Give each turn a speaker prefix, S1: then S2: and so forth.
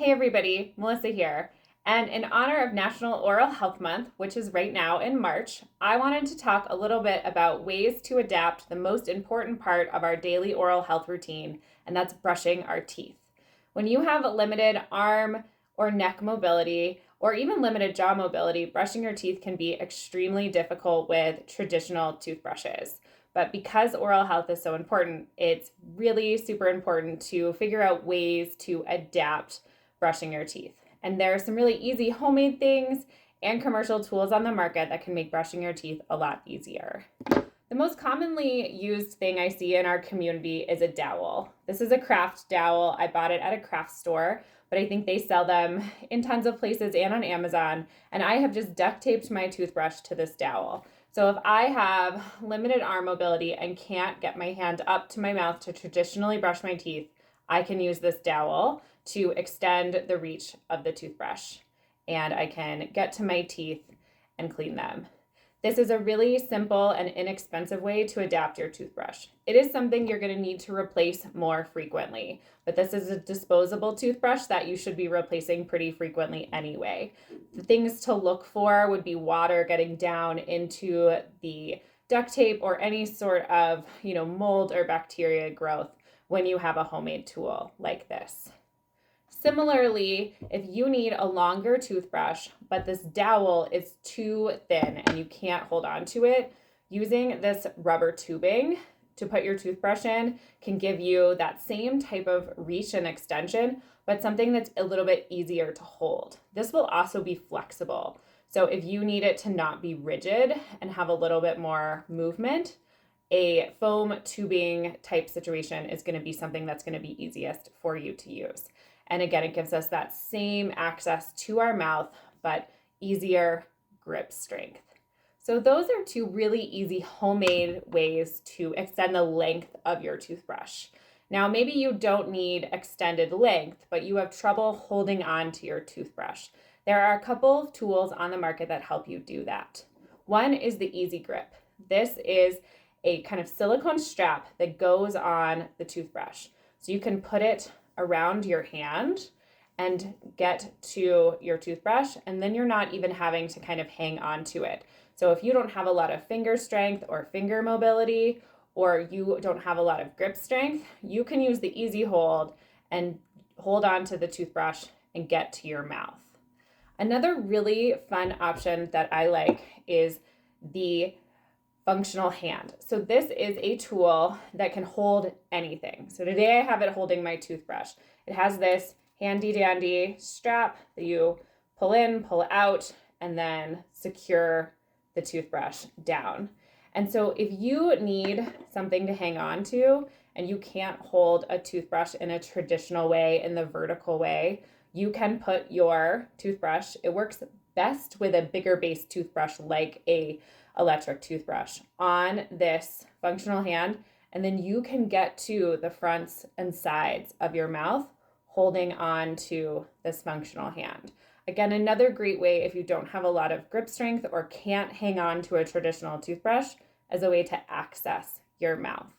S1: Hey everybody, Melissa here. And in honor of National Oral Health Month, which is right now in March, I wanted to talk a little bit about ways to adapt the most important part of our daily oral health routine, and that's brushing our teeth. When you have limited arm or neck mobility, or even limited jaw mobility, brushing your teeth can be extremely difficult with traditional toothbrushes. But because oral health is so important, it's really super important to figure out ways to adapt brushing your teeth. And there are some really easy homemade things and commercial tools on the market that can make brushing your teeth a lot easier. The most commonly used thing I see in our community is a dowel. This is a craft dowel. I bought it at a craft store, but I think they sell them in tons of places and on Amazon. And I have just duct taped my toothbrush to this dowel. So if I have limited arm mobility and can't get my hand up to my mouth to traditionally brush my teeth, I can use this dowel to extend the reach of the toothbrush, and I can get to my teeth and clean them. This is a really simple and inexpensive way to adapt your toothbrush. It is something you're going to need to replace more frequently, but this is a disposable toothbrush that you should be replacing pretty frequently anyway. The things to look for would be water getting down into the duct tape or any sort of, mold or bacteria growth when you have a homemade tool like this. Similarly, if you need a longer toothbrush, but this dowel is too thin and you can't hold on to it, using this rubber tubing to put your toothbrush in can give you that same type of reach and extension, but something that's a little bit easier to hold. This will also be flexible. So if you need it to not be rigid and have a little bit more movement, a foam tubing type situation is going to be something that's going to be easiest for you to use. And again, it gives us that same access to our mouth, but easier grip strength. So those are two really easy homemade ways to extend the length of your toothbrush. Now, maybe you don't need extended length, but you have trouble holding on to your toothbrush. There are a couple of tools on the market that help you do that. One is the Easy Grip. This is a kind of silicone strap that goes on the toothbrush. So you can put it around your hand and get to your toothbrush, and then you're not even having to kind of hang on to it. So if you don't have a lot of finger strength or finger mobility, or you don't have a lot of grip strength, you can use the EazyHold and hold on to the toothbrush and get to your mouth. Another really fun option that I like is the functional hand. So this is a tool that can hold anything. So today I have it holding my toothbrush. It has this handy dandy strap that you pull in, pull out, and then secure the toothbrush down. And so if you need something to hang on to and you can't hold a toothbrush in a traditional way, in the vertical way, you can put your toothbrush, it works best with a bigger base toothbrush like a electric toothbrush, on this functional hand, and then you can get to the fronts and sides of your mouth holding on to this functional hand. Again, another great way if you don't have a lot of grip strength or can't hang on to a traditional toothbrush as a way to access your mouth.